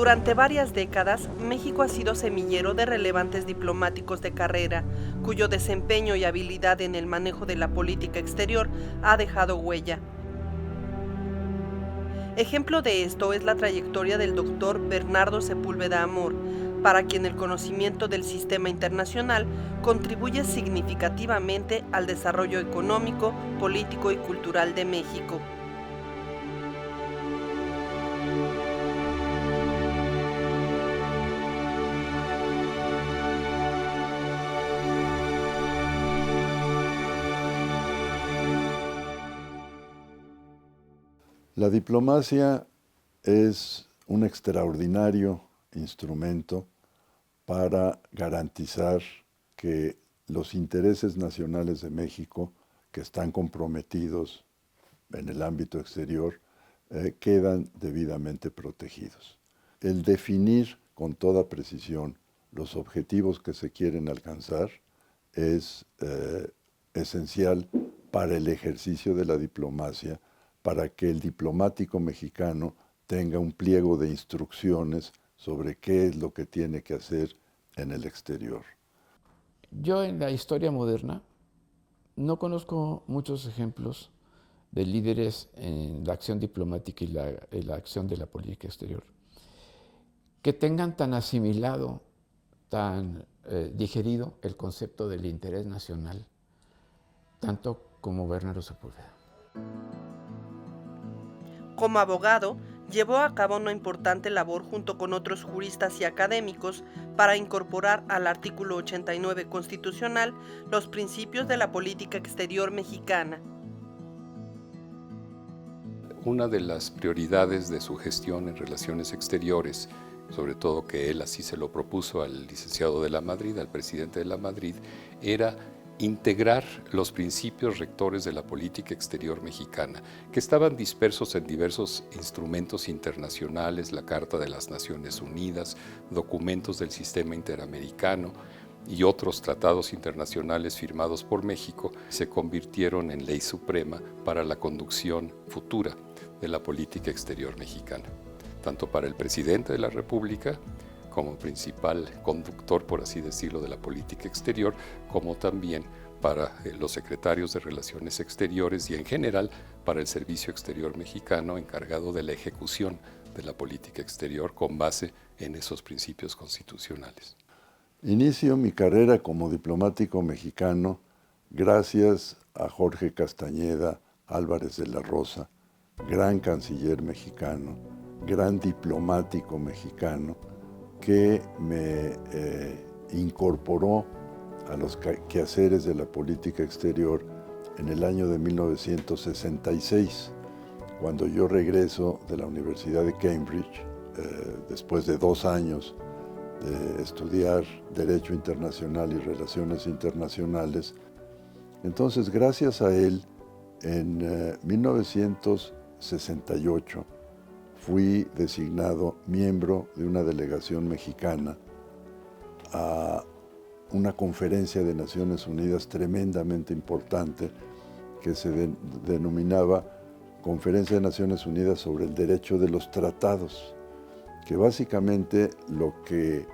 Durante varias décadas, México ha sido semillero de relevantes diplomáticos de carrera, cuyo desempeño y habilidad en el manejo de la política exterior ha dejado huella. Ejemplo de esto es la trayectoria del doctor Bernardo Sepúlveda Amor, para quien el conocimiento del sistema internacional contribuye significativamente al desarrollo económico, político y cultural de México. La diplomacia es un extraordinario instrumento para garantizar que los intereses nacionales de México, que están comprometidos en el ámbito exterior, quedan debidamente protegidos. El definir con toda precisión los objetivos que se quieren alcanzar es esencial para el ejercicio de la diplomacia, para que el diplomático mexicano tenga un pliego de instrucciones sobre qué es lo que tiene que hacer en el exterior. Yo en la historia moderna no conozco muchos ejemplos de líderes en la acción diplomática y la acción de la política exterior que tengan tan asimilado, tan digerido el concepto del interés nacional, tanto como Bernardo Sepúlveda. Como abogado, llevó a cabo una importante labor junto con otros juristas y académicos para incorporar al artículo 89 constitucional los principios de la política exterior mexicana. Una de las prioridades de su gestión en relaciones exteriores, sobre todo que él así se lo propuso al licenciado de la Madrid, al presidente de la Madrid, era integrar los principios rectores de la política exterior mexicana, que estaban dispersos en diversos instrumentos internacionales, la Carta de las Naciones Unidas, documentos del sistema interamericano y otros tratados internacionales firmados por México, se convirtieron en ley suprema para la conducción futura de la política exterior mexicana, tanto para el presidente de la República, como principal conductor, por así decirlo, de la política exterior, como también para los secretarios de Relaciones Exteriores y en general para el Servicio Exterior Mexicano encargado de la ejecución de la política exterior con base en esos principios constitucionales. Inicio mi carrera como diplomático mexicano gracias a Jorge Castañeda Álvarez de la Rosa, gran canciller mexicano, gran diplomático mexicano, que me incorporó a los quehaceres de la política exterior en el año de 1966, cuando yo regreso de la Universidad de Cambridge, después de 2 años de estudiar Derecho Internacional y Relaciones Internacionales. Entonces, gracias a él, en 1968, fui designado miembro de una delegación mexicana a una conferencia de Naciones Unidas tremendamente importante que se denominaba Conferencia de Naciones Unidas sobre el Derecho de los Tratados, que básicamente lo que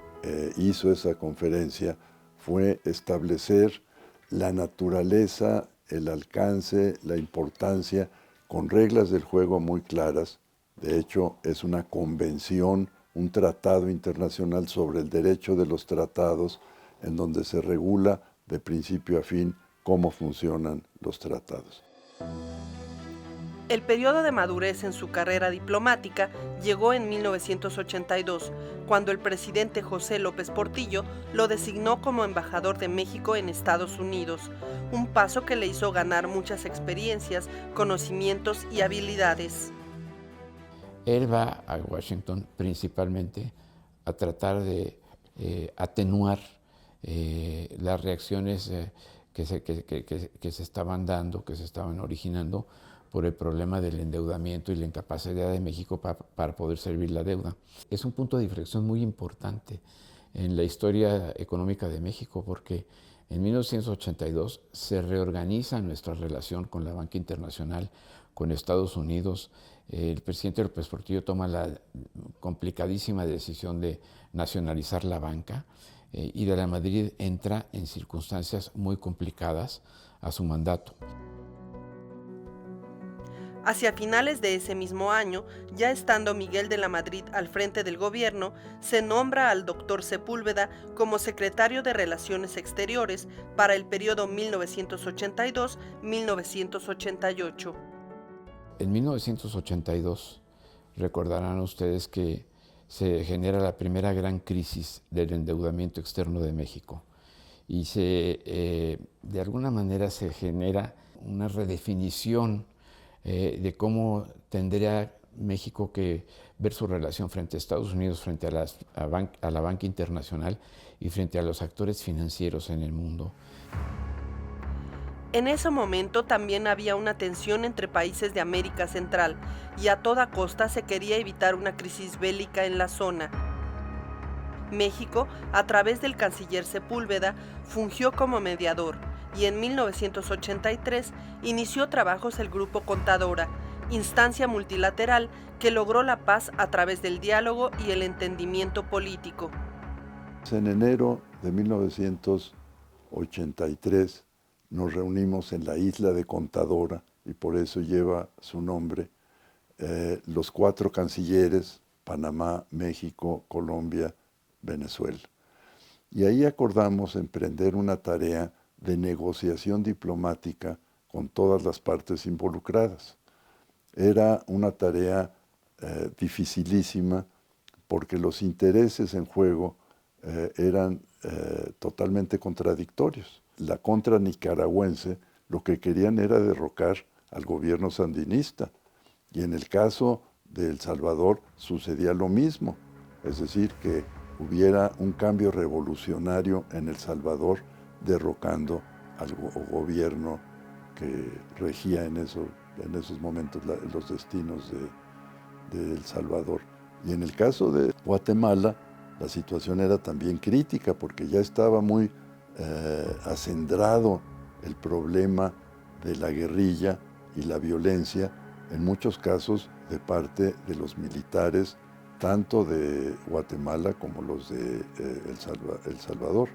hizo esa conferencia fue establecer la naturaleza, el alcance, la importancia, con reglas del juego muy claras. De hecho, es una convención, un tratado internacional sobre el derecho de los tratados, en donde se regula de principio a fin cómo funcionan los tratados. El periodo de madurez en su carrera diplomática llegó en 1982, cuando el presidente José López Portillo lo designó como embajador de México en Estados Unidos, un paso que le hizo ganar muchas experiencias, conocimientos y habilidades. Él va a Washington principalmente a tratar de atenuar las reacciones que se estaban dando, que se estaban originando por el problema del endeudamiento y la incapacidad de México para poder servir la deuda. Es un punto de inflexión muy importante en la historia económica de México, porque en 1982 se reorganiza nuestra relación con la banca internacional, con Estados Unidos, el presidente López Portillo toma la complicadísima decisión de nacionalizar la banca y de la Madrid entra en circunstancias muy complicadas a su mandato. Hacia finales de ese mismo año, ya estando Miguel de la Madrid al frente del gobierno, se nombra al doctor Sepúlveda como secretario de Relaciones Exteriores para el periodo 1982-1988. En 1982, recordarán ustedes que se genera la primera gran crisis del endeudamiento externo de México y de alguna manera se genera una redefinición de cómo tendría México que ver su relación frente a Estados Unidos, frente a la banca internacional y frente a los actores financieros en el mundo. En ese momento también había una tensión entre países de América Central y a toda costa se quería evitar una crisis bélica en la zona. México, a través del canciller Sepúlveda, fungió como mediador y en 1983 inició trabajos el Grupo Contadora, instancia multilateral que logró la paz a través del diálogo y el entendimiento político. En enero de 1983 nos reunimos en la isla de Contadora y por eso lleva su nombre, los 4 cancilleres, Panamá, México, Colombia, Venezuela. Y ahí acordamos emprender una tarea de negociación diplomática con todas las partes involucradas. Era una tarea dificilísima porque los intereses en juego eran totalmente contradictorios. La contra nicaragüense lo que querían era derrocar al gobierno sandinista y en el caso de El Salvador sucedía lo mismo, es decir, que hubiera un cambio revolucionario en El Salvador derrocando al gobierno que regía en esos momentos los destinos de El Salvador. Y en el caso de Guatemala, la situación era también crítica porque ya estaba muy acendrado el problema de la guerrilla y la violencia, en muchos casos de parte de los militares, tanto de Guatemala como los de El Salvador.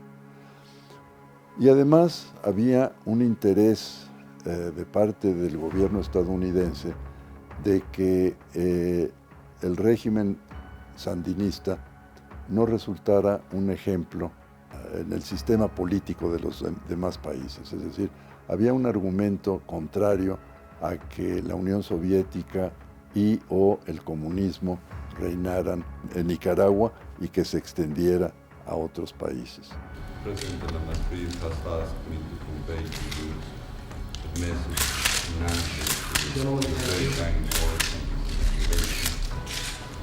Y además había un interés de parte del gobierno estadounidense de que el régimen sandinista no resultara un ejemplo en el sistema político de los demás países. Es decir, había un argumento contrario a que la Unión Soviética o el comunismo reinaran en Nicaragua y que se extendiera a otros países. President de la Madrid has asked me to convey to you a message in answer to the very important relation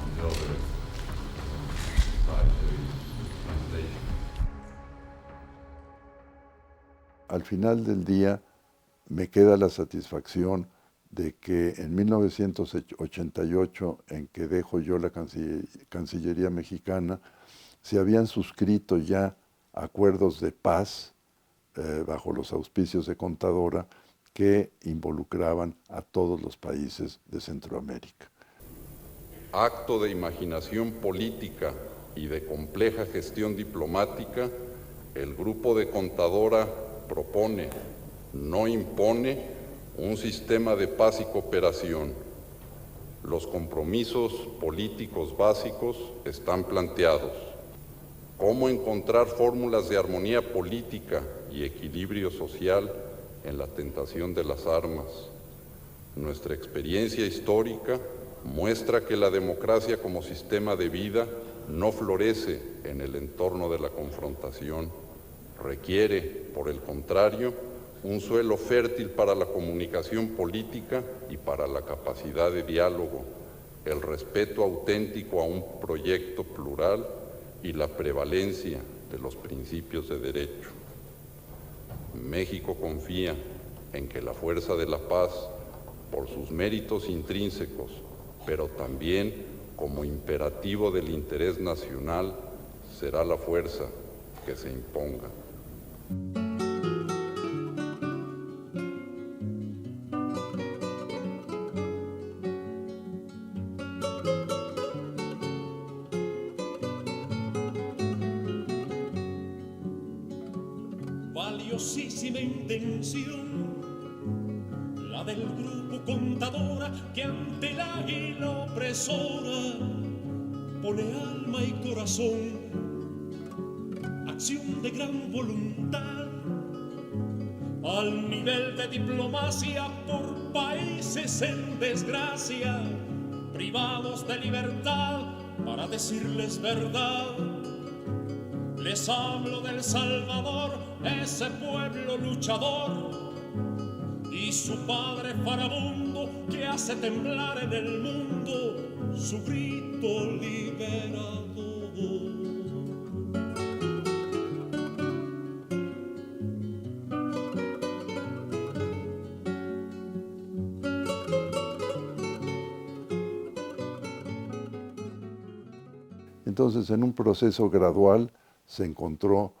on the other side, there is translation. Al final del día me queda la satisfacción de que en 1988, en que dejo yo la Cancillería mexicana, se habían suscrito ya acuerdos de paz bajo los auspicios de Contadora que involucraban a todos los países de Centroamérica. Acto de imaginación política y de compleja gestión diplomática, el Grupo de Contadora propone, no impone, un sistema de paz y cooperación. Los compromisos políticos básicos están planteados. Cómo encontrar fórmulas de armonía política y equilibrio social en la tentación de las armas. Nuestra experiencia histórica muestra que la democracia como sistema de vida no florece en el entorno de la confrontación. Requiere, por el contrario, un suelo fértil para la comunicación política y para la capacidad de diálogo, el respeto auténtico a un proyecto plural y la prevalencia de los principios de derecho. México confía en que la fuerza de la paz, por sus méritos intrínsecos, pero también como imperativo del interés nacional, será la fuerza que se imponga. peligrosísima intención, la del grupo Contadora, que ante el águila opresora pone alma y corazón, acción de gran voluntad, al nivel de diplomacia por países en desgracia, privados de libertad, para decirles verdad. Les hablo del Salvador, ese pueblo luchador, y su padre farabundo que hace temblar en el mundo su grito liberador. Entonces, en un proceso gradual se encontró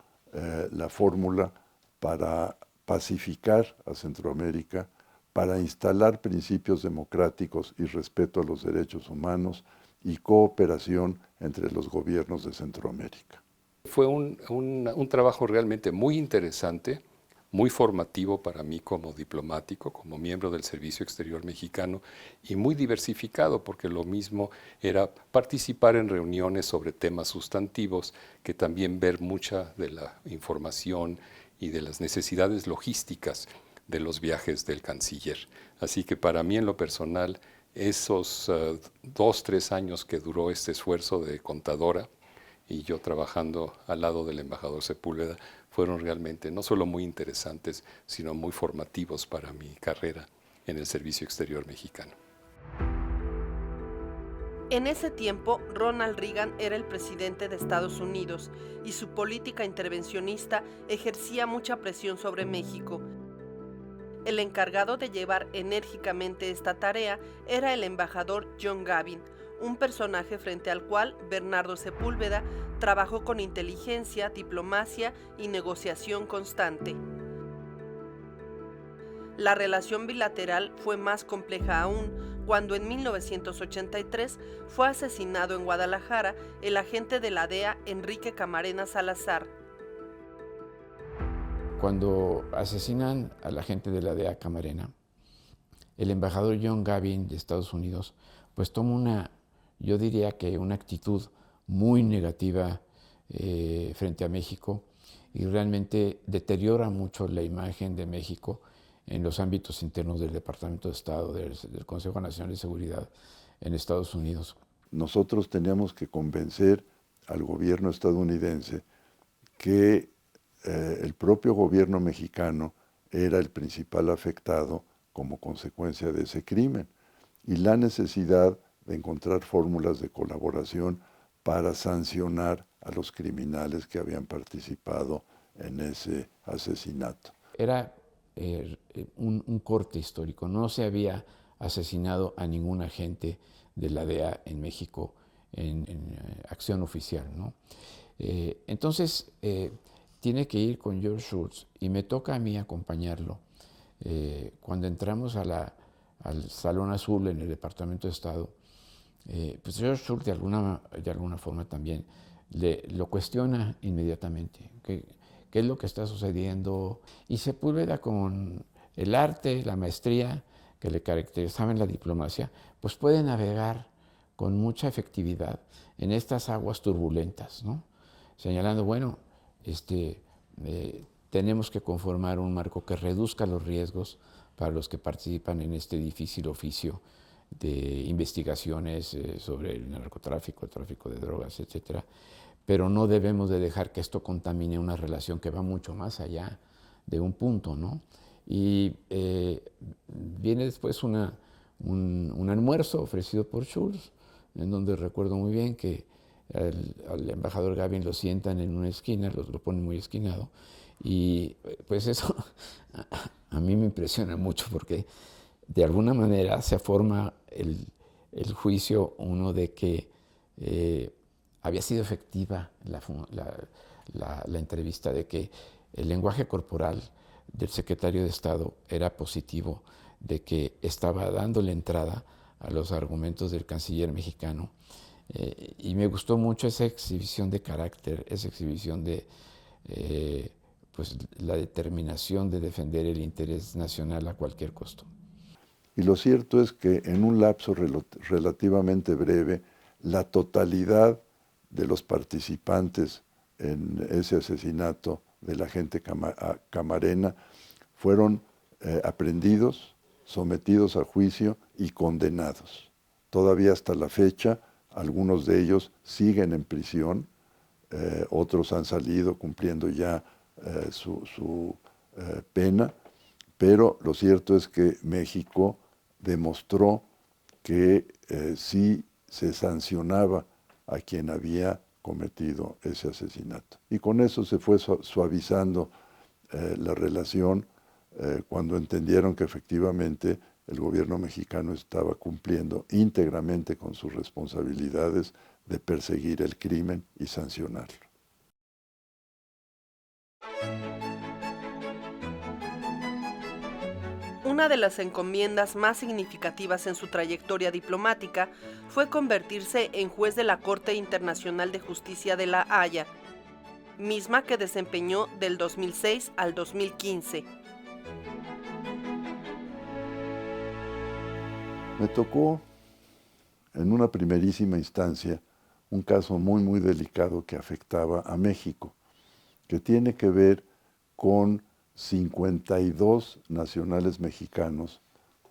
la fórmula para pacificar a Centroamérica, para instalar principios democráticos y respeto a los derechos humanos y cooperación entre los gobiernos de Centroamérica. Fue un trabajo realmente muy interesante, muy formativo para mí como diplomático, como miembro del Servicio Exterior Mexicano, y muy diversificado, porque lo mismo era participar en reuniones sobre temas sustantivos, que también ver mucha de la información y de las necesidades logísticas de los viajes del canciller. Así que para mí en lo personal, esos 2-3 años que duró este esfuerzo de Contadora, y yo trabajando al lado del embajador Sepúlveda, fueron realmente no solo muy interesantes, sino muy formativos para mi carrera en el Servicio Exterior Mexicano. En ese tiempo, Ronald Reagan era el presidente de Estados Unidos y su política intervencionista ejercía mucha presión sobre México. El encargado de llevar enérgicamente esta tarea era el embajador John Gavin, un personaje frente al cual Bernardo Sepúlveda trabajó con inteligencia, diplomacia y negociación constante. La relación bilateral fue más compleja aún cuando en 1983 fue asesinado en Guadalajara el agente de la DEA Enrique Camarena Salazar. Cuando asesinan al agente de la DEA Camarena, el embajador John Gavin de Estados Unidos pues toma yo diría que una actitud muy negativa frente a México, y realmente deteriora mucho la imagen de México en los ámbitos internos del Departamento de Estado, del Consejo Nacional de Seguridad en Estados Unidos. Nosotros teníamos que convencer al gobierno estadounidense que el propio gobierno mexicano era el principal afectado como consecuencia de ese crimen, y la necesidad de encontrar fórmulas de colaboración para sancionar a los criminales que habían participado en ese asesinato. Era un corte histórico, no se había asesinado a ningún agente de la DEA en México en acción oficial, ¿no? Entonces, tiene que ir con George Shultz y me toca a mí acompañarlo. Cuando entramos al Salón Azul en el Departamento de Estado, pues George Shultz de alguna forma también lo cuestiona inmediatamente. ¿Qué es lo que está sucediendo? Y Sepúlveda, con el arte, la maestría que le caracterizaba en la diplomacia, pues puede navegar con mucha efectividad en estas aguas turbulentas, ¿no? Señalando, bueno, tenemos que conformar un marco que reduzca los riesgos para los que participan en este difícil oficio de investigaciones sobre el narcotráfico, el tráfico de drogas, etcétera. Pero no debemos de dejar que esto contamine una relación que va mucho más allá de un punto, ¿no? Y viene después un almuerzo ofrecido por Shultz, en donde recuerdo muy bien que al embajador Gavin lo sientan en una esquina, lo ponen muy esquinado, y pues eso a mí me impresiona mucho, porque de alguna manera se forma el juicio uno de que había sido efectiva la entrevista, de que el lenguaje corporal del secretario de Estado era positivo, de que estaba dándole entrada a los argumentos del canciller mexicano. Y me gustó mucho esa exhibición de carácter, esa exhibición de pues, la determinación de defender el interés nacional a cualquier costo. Y lo cierto es que en un lapso relativamente breve, la totalidad de los participantes en ese asesinato de la gente camarena fueron aprehendidos, sometidos a juicio y condenados. Todavía hasta la fecha, algunos de ellos siguen en prisión, otros han salido cumpliendo ya su pena, pero lo cierto es que México demostró que sí se sancionaba a quien había cometido ese asesinato. Y con eso se fue suavizando la relación cuando entendieron que efectivamente el gobierno mexicano estaba cumpliendo íntegramente con sus responsabilidades de perseguir el crimen y sancionarlo. Una de las encomiendas más significativas en su trayectoria diplomática fue convertirse en juez de la Corte Internacional de Justicia de La Haya, misma que desempeñó del 2006 al 2015. Me tocó, en una primerísima instancia, un caso muy delicado que afectaba a México, que tiene que ver con 52 nacionales mexicanos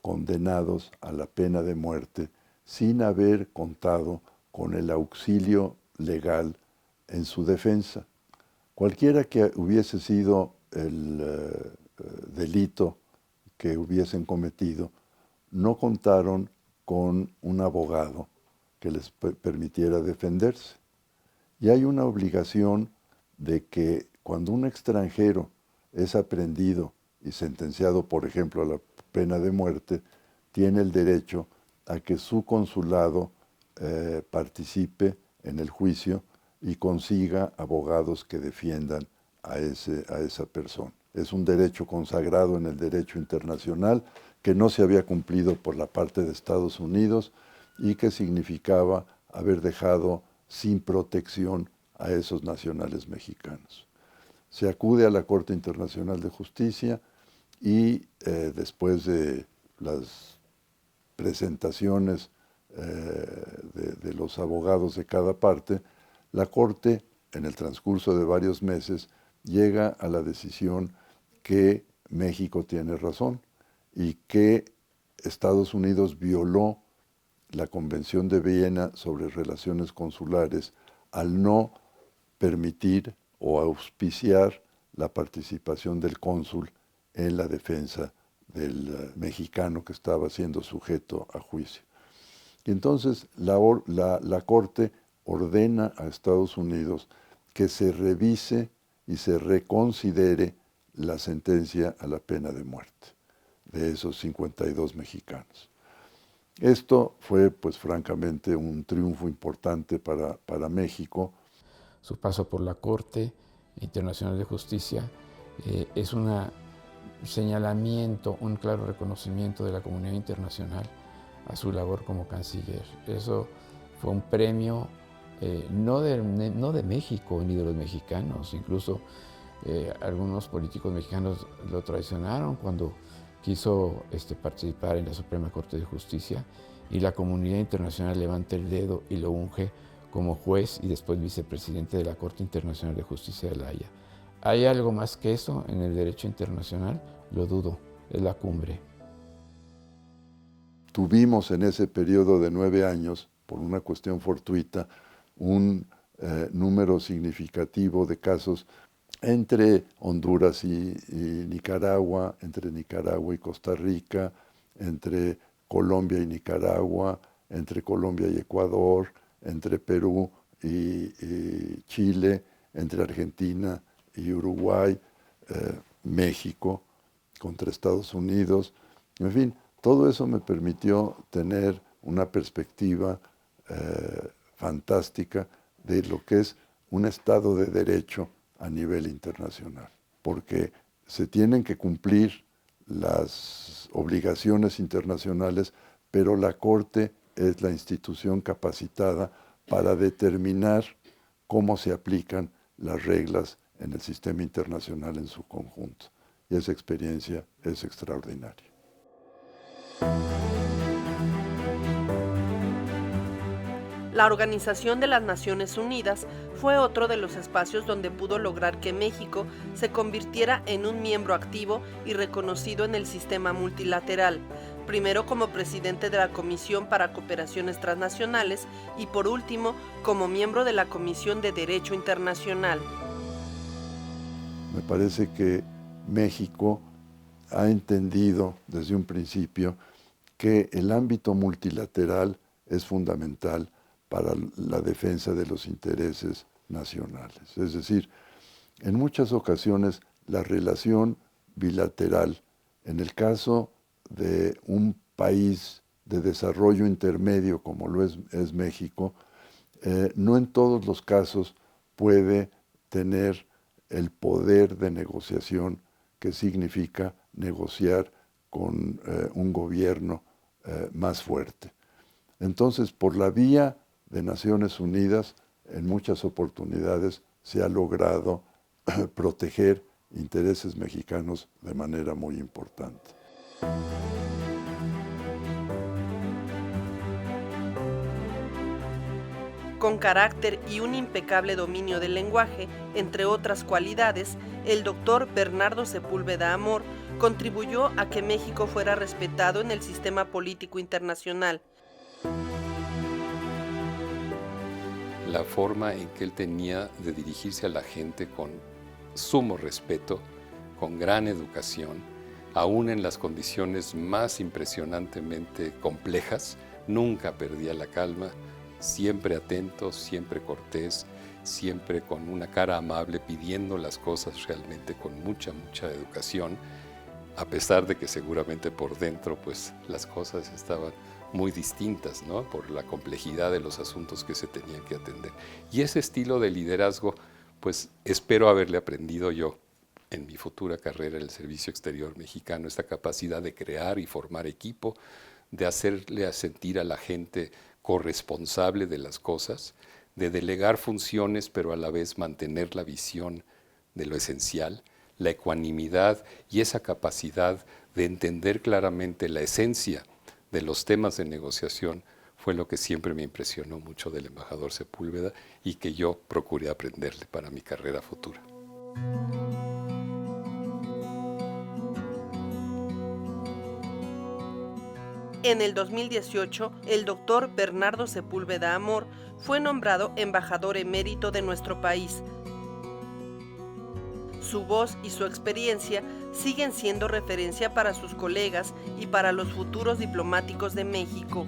condenados a la pena de muerte sin haber contado con el auxilio legal en su defensa. Cualquiera que hubiese sido el delito que hubiesen cometido, no contaron con un abogado que les permitiera defenderse. Y hay una obligación de que cuando un extranjero es aprehendido y sentenciado, por ejemplo, a la pena de muerte, tiene el derecho a que su consulado participe en el juicio y consiga abogados que defiendan a esa persona. Es un derecho consagrado en el derecho internacional que no se había cumplido por la parte de Estados Unidos y que significaba haber dejado sin protección a esos nacionales mexicanos. Se acude a la Corte Internacional de Justicia y después de las presentaciones de los abogados de cada parte, la Corte, en el transcurso de varios meses, llega a la decisión que México tiene razón y que Estados Unidos violó la Convención de Viena sobre relaciones consulares al no permitir o auspiciar la participación del cónsul en la defensa del mexicano que estaba siendo sujeto a juicio. Y entonces la Corte ordena a Estados Unidos que se revise y se reconsidere la sentencia a la pena de muerte de esos 52 mexicanos. Esto fue, pues francamente, un triunfo importante para México. Su paso por la Corte Internacional de Justicia es un señalamiento, un claro reconocimiento de la comunidad internacional a su labor como canciller. Eso fue un premio no de México ni de los mexicanos, incluso algunos políticos mexicanos lo traicionaron cuando quiso participar en la Suprema Corte de Justicia y la comunidad internacional levanta el dedo y lo unge como juez y después vicepresidente de la Corte Internacional de Justicia de La Haya. ¿Hay algo más que eso en el derecho internacional? Lo dudo, es la cumbre. Tuvimos en ese periodo de 9 años, por una cuestión fortuita, un número significativo de casos entre Honduras y Nicaragua, entre Nicaragua y Costa Rica, entre Colombia y Nicaragua, entre Colombia y Ecuador, entre Perú y Chile, entre Argentina y Uruguay, México contra Estados Unidos. En fin, todo eso me permitió tener una perspectiva fantástica de lo que es un Estado de Derecho a nivel internacional, porque se tienen que cumplir las obligaciones internacionales, pero la Corte es la institución capacitada para determinar cómo se aplican las reglas en el sistema internacional en su conjunto. Y esa experiencia es extraordinaria. La Organización de las Naciones Unidas fue otro de los espacios donde pudo lograr que México se convirtiera en un miembro activo y reconocido en el sistema multilateral, primero como presidente de la Comisión para Cooperaciones Transnacionales y por último como miembro de la Comisión de Derecho Internacional. Me parece que México ha entendido desde un principio que el ámbito multilateral es fundamental para la defensa de los intereses nacionales. Es decir, en muchas ocasiones la relación bilateral, en el caso de un país de desarrollo intermedio como lo es México, no en todos los casos puede tener el poder de negociación que significa negociar con un gobierno más fuerte. Entonces, por la vía de Naciones Unidas, en muchas oportunidades se ha logrado proteger intereses mexicanos de manera muy importante. Con carácter y un impecable dominio del lenguaje, entre otras cualidades, el doctor Bernardo Sepúlveda Amor contribuyó a que México fuera respetado en el sistema político internacional. La forma en que él tenía de dirigirse a la gente con sumo respeto, con gran educación, aún en las condiciones más impresionantemente complejas, nunca perdía la calma, siempre atento, siempre cortés, siempre con una cara amable, pidiendo las cosas realmente con mucha educación, a pesar de que seguramente por dentro pues las cosas estaban muy distintas, ¿no? Por la complejidad de los asuntos que se tenían que atender. Y ese estilo de liderazgo, pues espero haberle aprendido yo en mi futura carrera en el Servicio Exterior Mexicano, esta capacidad de crear y formar equipo, de hacerle sentir a la gente corresponsable de las cosas, de delegar funciones, pero a la vez mantener la visión de lo esencial, la ecuanimidad y esa capacidad de entender claramente la esencia de los temas de negociación fue lo que siempre me impresionó mucho del embajador Sepúlveda y que yo procuré aprenderle para mi carrera futura. En el 2018, el doctor Bernardo Sepúlveda Amor fue nombrado embajador emérito de nuestro país. Su voz y su experiencia siguen siendo referencia para sus colegas y para los futuros diplomáticos de México.